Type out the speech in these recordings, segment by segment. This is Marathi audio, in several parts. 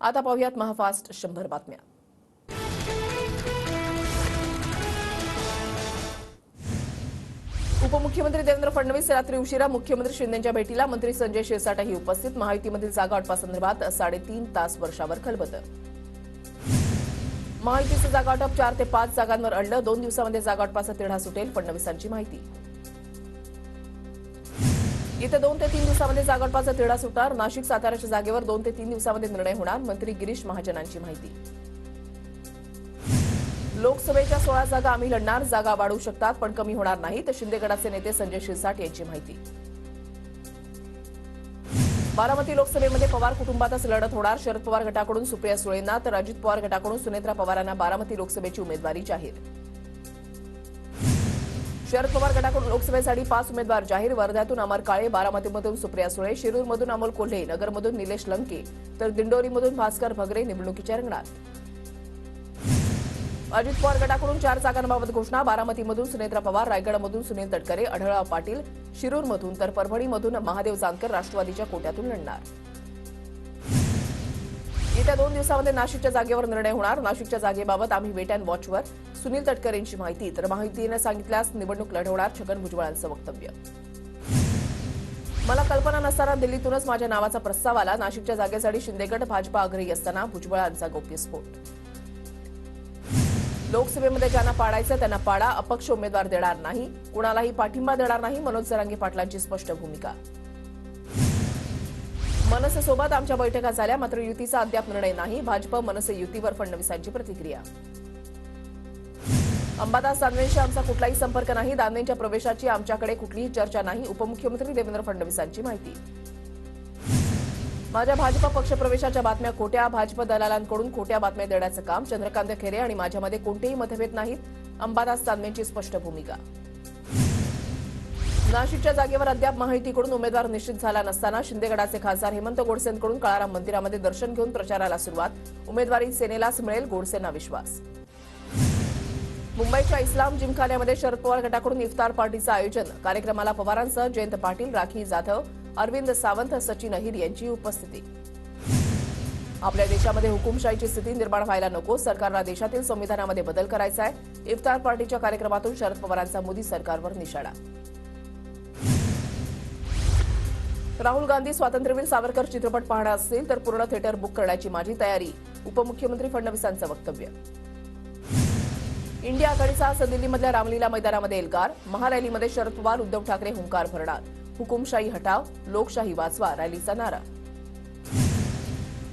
आता पाहूयात महाफास्ट 100 बातम्या। उपमुख्यमंत्री देवेंद्र फडणवीस रात्री उशिरा मुख्यमंत्री शिंदेंच्या भेटीला मंत्री संजय शिरसाटही उपस्थित। महायुतीमधील जागा वाटपासंदर्भात 3.5 तास वर्षावर खलबतं। महायुतीचं जागा वाटप 4 ते 5 जागांवर अडलं। 2 दिवसांमध्ये जागा वाटपाचा तिढा सुटेल, फडणवीसांची माहिती। येत्या 2 ते 3 दिवसांमध्ये जागा वाटपाचा तिढा सुटणार। नाशिक साताऱ्याच्या जागेवर 2 ते 3 दिवसांमध्ये निर्णय होणार, मंत्री गिरीश महाजनांची माहिती। लोकसभेच्या 16 जागा आम्ही लढणार, जागा वाढू शकतात पण कमी होणार नाहीत, शिंदे गटाचे नेते संजय शिरसाट यांची माहिती। बारामती लोकसभेमध्ये पवार कुटुंबातच लढत होणार। शरद पवार गटाकडून सुप्रिया सुळेंना तर अजित पवार गटाकडून सुनेत्रा पवारांना बारामती लोकसभेची उमेदवारी जाहीर। शरद पवार गटाकडून लोकसभेसाठी 5 उमेदवार जाहीर। वर्ध्यातून अमर काळे, बारामतीमधून सुप्रिया सुळे, शिरूरमधून अमोल कोल्हे, नगरमधून निलेश लंके तर दिंडोरीमधून भास्कर भगरे निवडणुकीच्या रिंगणात। अजित पवार गटाकडून 4 जागांबाबत घोषणा। बारामतीमधून सुनेत्रा पवार, रायगडमधून सुनील तटकरे, आढळराव पाटील, शिरूरमधून तर परभणीमधून महादेव जानकर राष्ट्रवादीच्या कोट्यातून लढणार। येत्या 2 दिवसांमध्ये नाशिकच्या जागेवर निर्णय होणार। नाशिकच्या जागेबाबत आम्ही वेट अँड वॉचवर, सुनील तटकरेंची माहिती। तर महायुतीने सांगितल्यास निवडणूक लढवणार, छगन भुजबळांचं वक्तव्य। मला कल्पना नसताना दिल्लीतूनच माझ्या नावाचा प्रस्ताव आला। नाशिकच्या जागेसाठी शिंदेगड भाजपा आग्रही असताना भुजबळांचा गौप्यस्फोट। लोकसभेमध्ये ज्यांना पाडायचं त्यांना पाडा, अपक्ष उमेदवार देणार नाही, कुणालाही पाठिंबा देणार नाही, मनोज जरांगे पाटलांची स्पष्ट भूमिका। मनसेसोबत आमच्या बैठका झाल्या, मात्र युतीचा अद्याप निर्णय नाही, भाजप मनसे युतीवर फडणवीसांची प्रतिक्रिया। अंबादास दानवेंशी आमचा कुठलाही संपर्क नाही, दानवेंच्या प्रवेशाची आमच्याकडे कुठलीही चर्चा नाही, उपमुख्यमंत्री देवेंद्र फडणवीसांची माहिती। माझ्या भाजप पक्षप्रवेशाच्या बातम्या खोट्या, भाजप दलालांकडून खोट्या बातम्या देण्याचं काम, चंद्रकांत खैरे आणि माझ्यामध्ये कोणतेही मतभेद नाहीत, अंबादास दानवेंची स्पष्ट भूमिका। नाशिकच्या जागेवर अद्याप महायुतीकडून उमेदवार निश्चित झाला नसताना शिंदे गटाचे खासदार हेमंत गोडसेंकडून काळाराम मंदिरामध्ये दर्शन घेऊन प्रचाराला सुरुवात, उमेदवारी सेनेलाच मिळेल, गोडसेंना विश्वास। मुंबईच्या इस्लाम जिमखान्यामध्ये शरद पवार गटाकडून इफ्तार पार्टीचं आयोजन, कार्यक्रमाला पवारांसह जयंत पाटील, राखी जाधव, अरविंद सावंत, सचिन अहिर यांची उपस्थिती। आपल्या देशामध्ये हुकुमशाहीची स्थिती निर्माण व्हायला नको, सरकारला देशातील संविधानामध्ये बदल करायचा आहे, इफ्तार पार्टीच्या कार्यक्रमातून शरद पवारांचा मोदी सरकारवर निशाणा। राहुल गांधी स्वातंत्र्यवीर सावरकर चित्रपट पाहणार असतील तर पूर्ण थिएटर बुक करण्याची माझी तयारी, उपमुख्यमंत्री फडणवीसांचं वक्तव्य। इंडिया आघाडीचा आज दिल्लीमधल्या रामलीला मैदानामध्ये एल्गार, महारॅलीमध्ये शरद पवार, उद्धव ठाकरे हुंकार भरणार, हुकुमशाही हटाव, लोकशाही वाचवा रॅलीचा नारा।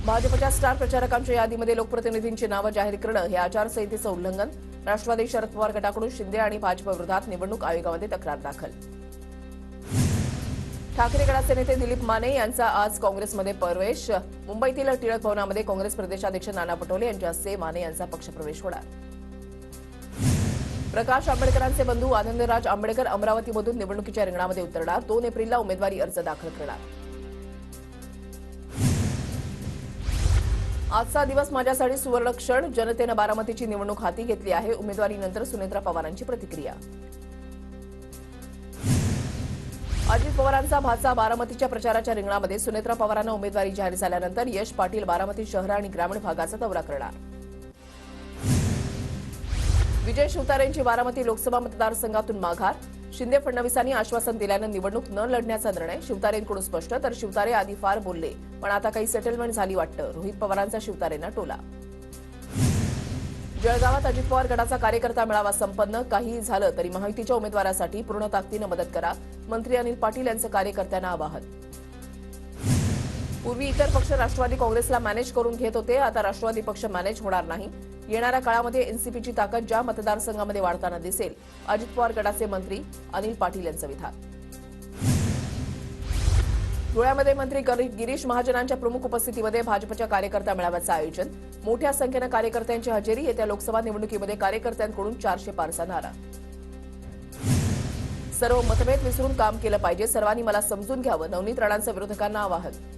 भाजपच्या स्टार प्रचारकांच्या यादीमध्ये लोकप्रतिनिधींची नावं जाहीर करणं हे आचारसंहितेचं उल्लंघन, राष्ट्रवादी शरद पवार गटाकडून शिंदे आणि भाजपविरोधात निवडणूक आयोगामध्ये तक्रार दाखल। ठाकरे गटाचे नेते दिलीप माने यांचा आज काँग्रेसमध्ये प्रवेश, मुंबईतील टिळक भवनामध्ये काँग्रेस प्रदेशाध्यक्ष नाना पटोले यांच्या हस्ते माने यांचा पक्षप्रवेश होणार। प्रकाश आंबेडकरांचे बंधू आनंदराज आंबेडकर अमरावतीमधून निवडणुकीच्या रिंगणामध्ये उतरणार, 2 एप्रिलला उमेदवारी अर्ज दाखल करणार। आजचा दिवस माझ्यासाठी सुवर्ण क्षण, जनतेनं बारामतीची निवडणूक हाती घेतली आहे, उमेदवारीनंतर सुनेत्रा पवारांची प्रतिक्रिया। अजित पवारांचा भाचा बारामतीच्या प्रचाराच्या रिंगणामध्ये, सुनेत्रा पवारांना उमेदवारी जाहीर झाल्यानंतर यश पाटील बारामती शहर आणि ग्रामीण भागाचा दौरा करणार। विजय शिवतारेंची बारामती लोकसभा मतदारसंघातून माघार, शिंदे फडणवीसांनी आश्वासन दिल्यानं निवडणूक न लढण्याचा निर्णय, शिवतारेंकडून स्पष्ट, तर शिवतारे आधी फार बोलले पण आता काही सेटलमेंट झाली वाटतं, रोहित पवारांचा शिवतारेंना टोला। जळगावात अजित पवार गटाचा कार्यकर्ता मेळावा संपन्न, काही झालं तरी महायुतीच्या उमेदवारासाठी पूर्ण ताकदीनं मदत करा, मंत्री अनिल पाटील यांचं कार्यकर्त्यांना आवाहन। पूर्वी इतर पक्ष राष्ट्रवादी काँग्रेसला मॅनेज करून घेत होते, आता राष्ट्रवादी पक्ष मॅनेज होणार नाही, येणाऱ्या काळामध्ये एनसीपीची ताकद ज्या मतदारसंघामध्ये वाढताना दिसेल, अजित पवार गटाचे मंत्री अनिल पाटील यांचं विधान। धुळ्यामध्ये मंत्री गिरीश महाजनांच्या प्रमुख उपस्थितीमध्ये भाजपच्या कार्यकर्ता मेळाव्याचं आयोजन, मोठ्या संख्येनं कार्यकर्त्यांची हजेरी, येत्या लोकसभा निवडणुकीमध्ये कार्यकर्त्यांकडून 400 पारचा नारा। सर्व मतभेद विसरून काम केलं पाहिजे, सर्वांनी मला समजून घ्यावं, नवनीत राणांचं विरोधकांना आवाहन।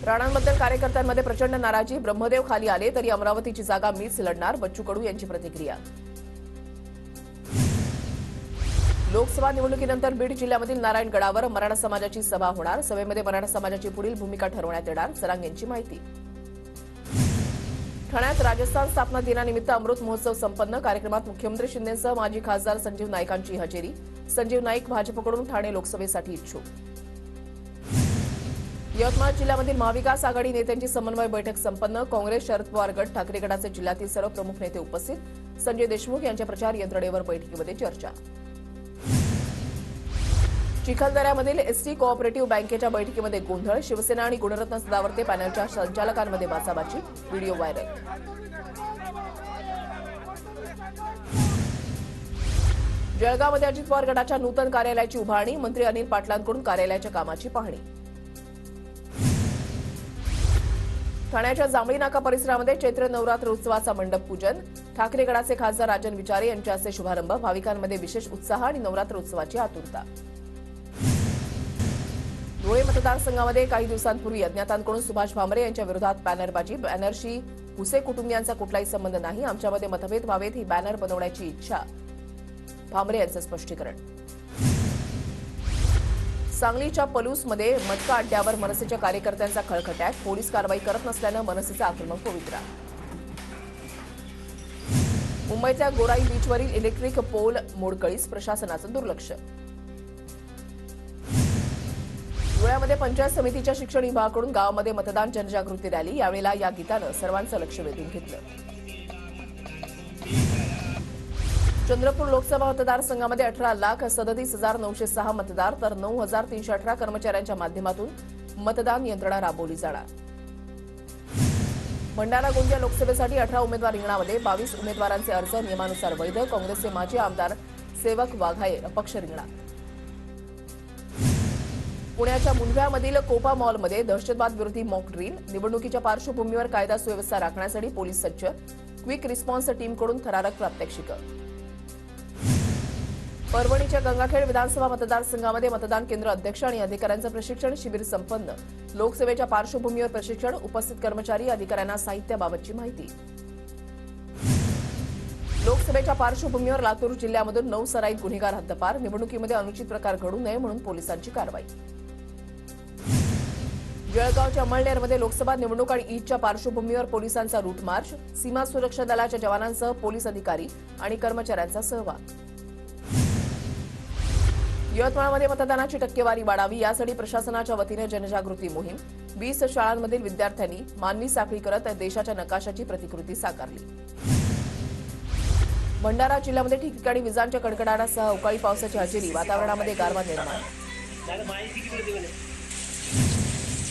राणांबद्दल कार्यकर्त्यांमध्ये प्रचंड नाराजी, ब्रह्मदेव खाली आले तरी अमरावतीची जागा मीच लढणार, बच्चू कडू यांची प्रतिक्रिया। लोकसभा निवडणुकीनंतर बीड जिल्ह्यामधील नारायणगडावर मराठा समाजाची सभा होणार. सभेमध्ये मराठा समाजाची पुढील भूमिका ठरवण्यात येणार. सरांग यांची माहिती. ठाण्यात राजस्थान स्थापना दिनानिमित्त अमृत महोत्सव संपन्न. कार्यक्रमात मुख्यमंत्री शिंदेसह माजी खासदार संजीव नाईकांची हजेरी. संजीव नाईक भाजपकडून ठाणे लोकसभेसाठी इच्छुक. यवतमाळ जिल्ह्यामधील महाविकास आघाडी नेत्यांची समन्वय बैठक संपन्न. काँग्रेस, शरद पवार गट, ठाकरे गटाचे जिल्ह्यातील सर्व प्रमुख नेते उपस्थित. संजय देशमुख यांच्या प्रचार यंत्रणेवर बैठकीमध्ये चर्चा. चिखलदऱ्यामधील एसटी कोऑपरेटिव्ह बँकेच्या बैठकीमध्ये गोंधळ. शिवसेना आणि गुणरत्न सदावर्ते पॅनलच्या संचालकांमध्ये बाचाबाची. Video viral. जळगावमध्ये अजित पवार गटाच्या नूतन कार्यालयाची उभारणी. मंत्री अनिल पाटलांकडून कार्यालयाच्या कामाची पाहणी. ठाण्याच्या जांभळी नाका परिसरामध्ये चैत्र नवरात्र उत्सवाचा मंडप पूजन. ठाकरे गटाचे खासदार राजन विचारे यांच्या हस्ते शुभारंभ. भाविकांमध्ये विशेष उत्साह आणि नवरात्र उत्सवाची आतुरता. धुळे मतदारसंघामध्ये काही दिवसांपूर्वी अज्ञातांकडून सुभाष भामरे यांच्या विरोधात बॅनरबाजी. बॅनरशी भुसे कुटुंबियांचा कुठलाही संबंध नाही. आमच्यामध्ये मतभेद व्हावेत ही बॅनर बनवण्याची इच्छा. भामरे यांचं स्पष्टीकरण. सांगलीच्या पलूसमध्ये मटका अड्ड्यावर मनसेच्या कार्यकर्त्यांचा खळखट्याक. पोलीस कारवाई करत नसल्यानं मनसेचा आक्रमक पवित्रा. मुंबईच्या गोराई बीचवरील इलेक्ट्रिक पोल मोडकळीस. प्रशासनाचं दुर्लक्ष. धुळ्यामध्ये पंचायत समितीच्या शिक्षण विभागाकडून गावामध्ये मतदान जनजागृती रॅली. यावेळेला या गीतानं सर्वांचं लक्ष वेधून घेतलं. चंद्रपूर लोकसभा मतदारसंघामध्ये 18,37,906 मतदार तर 9,318 कर्मचाऱ्यांच्या माध्यमातून मतदान यंत्रणा राबवली जाणार. भंडारा गोंदिया लोकसभेसाठी 18 उमेदवार रिंगणामध्ये. 22 उमेदवारांचे अर्ज नियमानुसार वैध. काँग्रेसचे माजी आमदार सेवक वाघाये अपक्ष रिंगणात. पुण्याच्या मुंढव्यामधील कोपा मॉलमध्ये दहशतवाद विरोधी मॉक ड्रील. निवडणुकीच्या पार्श्वभूमीवर कायदा सुव्यवस्था राखण्यासाठी पोलीस सज्ज. क्विक रिस्पॉन्स टीमकडून थरारक प्रात्यक्षिक. परभणीच्या गंगाखेड विधानसभा मतदारसंघामध्ये मतदान केंद्र अध्यक्ष आणि अधिकाऱ्यांचं प्रशिक्षण शिबिर संपन्न. लोकसेवेच्या पार्श्वभूमीवर प्रशिक्षण. उपस्थित कर्मचारी अधिकाऱ्यांना साहित्याबाबतची माहिती. लोकसभेच्या पार्श्वभूमीवर लातूर जिल्ह्यामधून 9 सराईत गुन्हेगार हद्दपार. निवडणुकीमध्ये अनुचित प्रकार घडू नये म्हणून पोलिसांची कारवाई. जळगावच्या अमळनेरमध्ये लोकसभा निवडणूक आणि ईदच्या पार्श्वभूमीवर पोलिसांचा रूट मार्च. सीमा सुरक्षा दलाच्या जवानांसह पोलीस अधिकारी आणि कर्मचाऱ्यांचा सहभाग. यवतमाळमध्ये मतदानाची टक्केवारी वाढावी यासाठी प्रशासनाच्या वतीने जनजागृती मोहीम. 20 शाळांमधील विद्यार्थ्यांनी मानवी साखळी करत देशाच्या नकाशाची प्रतिकृती साकारली. भंडारा जिल्ह्यामध्ये ठिकठिकाणी विजांच्या कडकडाटासह अवकाळी पावसाची हजेरी. वातावरणामध्ये गारवा निर्माण.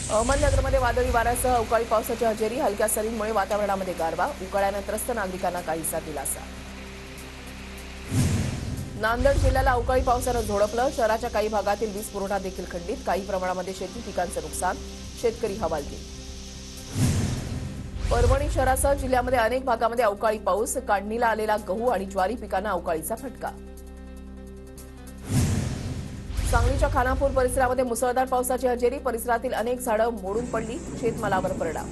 अहमदनगरमध्ये वादळी वाऱ्यासह अवकाळी पावसाची हजेरी. हलक्या सरींमुळे वातावरणामध्ये गारवा. उकाड्यानं त्रस्त नागरिकांना काहीसा दिलासा. नांदेड जिल्ह्याला अवकाळी पावसानं झोडपलं. शहराच्या काही भागातील वीज पुरवठा देखील खंडित. काही प्रमाणामध्ये शेती पिकांचं नुकसान. शेतकरी हवालदिल. परभणी शहरासह जिल्ह्यामध्ये अनेक भागामध्ये अवकाळी पाऊस. काढणीला आलेला गहू आणि ज्वारी पिकांना अवकाळीचा फटका. सांगलीच्या खानापूर परिसरामध्ये मुसळधार पावसाची हजेरी. परिसरातील अनेक झाडं मोडून पडली. शेतमालावर परिणाम.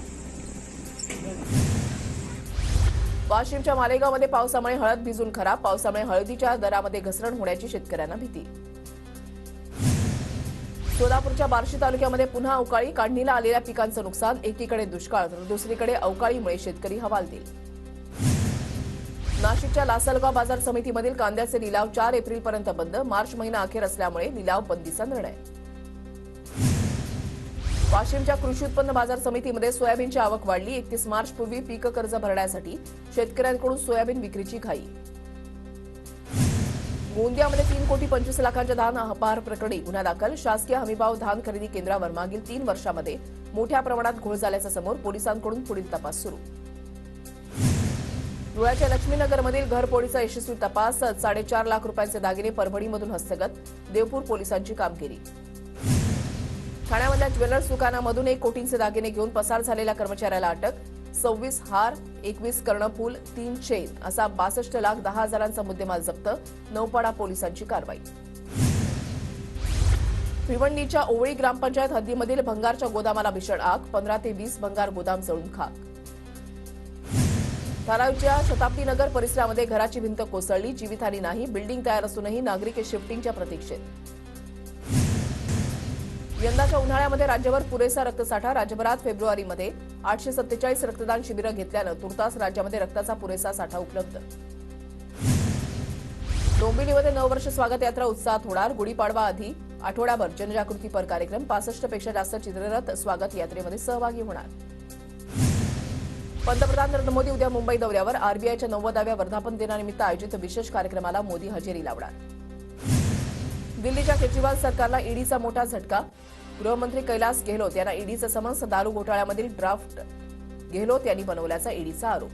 वाशिमच्या मालेगावमध्ये पावसामुळे हळद भिजून खराब. पावसामुळे हळदीच्या दरामध्ये घसरण होण्याची शेतकऱ्यांना भीती. सोलापूरच्या बार्शी तालुक्यामध्ये पुन्हा अवकाळी. काढणीला आलेल्या पिकांचं नुकसान. एकीकडे दुष्काळ तर दुसरीकडे अवकाळीमुळे शेतकरी हवालदिल. नाशिकच्या लासलगाव बाजार समितीमधील कांद्याचे लिलाव 4 एप्रिलपर्यंत बंद. मार्च महिना अखेर असल्यामुळे लिलाव बंदीचा निर्णय. वाशिमच्या कृषी उत्पन्न बाजार समितीमध्ये सोयाबीनची आवक वाढली. 31 मार्चपूर्वी पीक कर्ज भरण्यासाठी शेतकऱ्यांकडून सोयाबीन विक्रीची घाई. गोंदियामध्ये 3,25,00,000च्या धान अपहार प्रकरणी गुन्हा दाखल. शासकीय हमीभाव धान खरेदी केंद्रावर मागील 3 वर्षांमध्ये मोठ्या प्रमाणात घोळ झाल्याचं समोर. पोलिसांकडून पुढील तपास सुरू. धुळ्याच्या लक्ष्मीनगरमधील घरफोडीचा यशस्वी तपास. 4.5 लाख रुपयांचे दागिने परभणीमधून हस्तगत. देवपूर पोलिसांची कामगिरी. ठाण्यामधल्या ज्वेलर्स दुकानामधून 1 कोटींचे दागिने घेऊन पसार झालेल्या कर्मचाऱ्याला अटक. 26 हार, 21 कर्णफूल, 3 चेन असा 62,10,000चा मुद्देमाल जप्त. नौपाडा पोलिसांची कारवाई. भिवंडीच्या ओवळी ग्रामपंचायत हद्दीमधील भंगारच्या गोदामाला भीषण आग. 15 ते 20 भंगार गोदाम जळून खाक. धारावीच्या शताब्दी नगर परिसरामध्ये घराची भिंत कोसळली, जीवितहानी नाही. बिल्डिंग तयार असूनही नागरिक शिफ्टिंगच्या प्रतीक्षेत. यंदाच्या उन्हाळ्यामध्ये राज्यभर पुरेसा रक्तसाठा. राज्यभरात फेब्रुवारीमध्ये 847 रक्तदान शिबिरं घेतल्यानं तुर्तास राज्यामध्ये रक्ताचा पुरेसा साठा उपलब्ध. डोंबिवलीमध्ये नववर्ष स्वागत यात्रा उत्साहात होणार. गुढीपाडवा आधी आठवडाभर जनजागृतीपर कार्यक्रम. 65 पेक्षा जास्त चित्ररथ स्वागत यात्रेमध्ये सहभागी होणार. पंतप्रधान नरेंद्र मोदी उद्या मुंबई दौऱ्यावर. आरबीआयच्या 90व्या वर्धापन दिनानिमित्त आयोजित विशेष कार्यक्रमाला मोदी हजेरी लावणार. दिल्लीच्या केजरीवाल सरकारला ईडीचा मोठा झटका. गृहमंत्री कैलास गेहलोत यांना ईडीचं समन्स. दारू घोटाळ्यामधील ड्राफ्ट गेहलोत यांनी बनवल्याचा ईडीचा आरोप.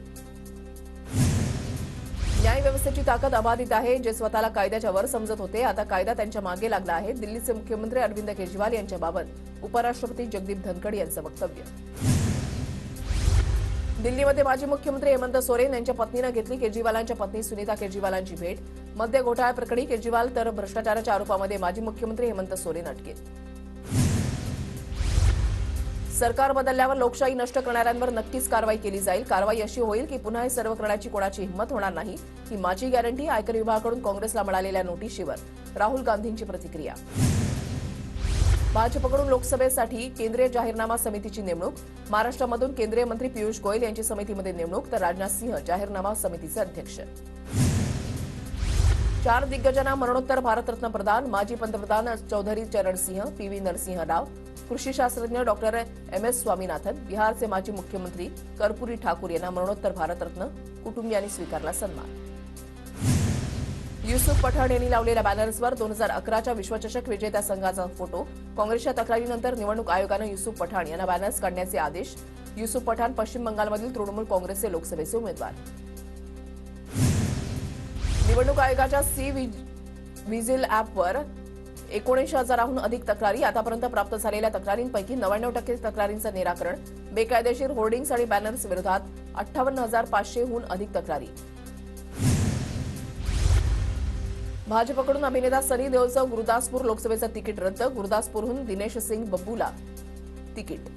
न्यायव्यवस्थेची ताकद अबाधित आहे. जे स्वतःला कायद्याच्या वर समजत होते आता कायदा त्यांच्या मागे लागला आहे. दिल्लीचे मुख्यमंत्री अरविंद केजरीवाल यांच्याबाबत उपराष्ट्रपती जगदीप धनखड यांचं वक्तव्य. दिल्लीमध्ये माजी मुख्यमंत्री हेमंत सोरेन यांच्या पत्नीनं घेतली केजरीवालांच्या पत्नी सुनीता केजरीवालांची भेट. मद्य घोटाळ्याप्रकरणी केजरीवाल तर भ्रष्टाचाराच्या आरोपामध्ये माजी मुख्यमंत्री हेमंत सोरेन अटकेत. सरकार बदलल्यावर लोकशाही नष्ट करणाऱ्यांवर नक्कीच कारवाई केली जाईल. कारवाई अशी होईल की पुन्हा हे सर्व करण्याची कोणाची हिंमत होणार नाही, ही माझी गॅरंटी. आयकर विभागाकडून काँग्रेसला मिळालेल्या नोटीशीवर राहुल गांधींची प्रतिक्रिया. भाजपकडून लोकसभेसाठी केंद्रीय जाहीरनामा समितीची नेमणूक. महाराष्ट्रामधून केंद्रीय मंत्री पियुष गोयल यांची समितीमध्ये नेमणूक तर राजनाथ सिंह जाहीरनामा समितीचे अध्यक्ष. 4 दिग्गजांना मरणोत्तर भारतरत्न प्रदान. माजी पंतप्रधान चौधरी चरण सिंह, पीव्ही नरसिंह राव, कृषी शास्त्रज्ञ डॉक्टर एम.एस. स्वामीनाथन, बिहारचे माजी मुख्यमंत्री कर्पूरी ठाकूर यांना मरणोत्तर भारतरत्न. कुटुंबियांनी स्वीकारला सन्मान. युसुफ पठाण यांनी लावलेल्या बॅनर्सवर 2011च्या विश्वचषक विजेत्या संघाचा फोटो. काँग्रेसच्या तक्रारीनंतर निवडणूक आयोगानं युसुफ पठाण यांना बॅनर्स काढण्याचे आदेश. युसुफ पठाण पश्चिम बंगालमधील तृणमूल काँग्रेसचे लोकसभेचे उमेदवार. निवडणूक आयोगाच्या सी व्हिजिल ॲपवर 19,000हून अधिक तक्रारी. आतापर्यंत प्राप्त झालेल्या तक्रारींपैकी 99% तक्रारींचं निराकरण. बेकायदेशीर होर्डिंग्स आणि बॅनर्स विरोधात 58,500हून अधिक तक्रारी. भाजपकडून अभिनेता सनी देओलचं गुरुदासपूर लोकसभेचं तिकीट रद्द. गुरुदासपूरहून दिनेश सिंग बब्बूला तिकीट.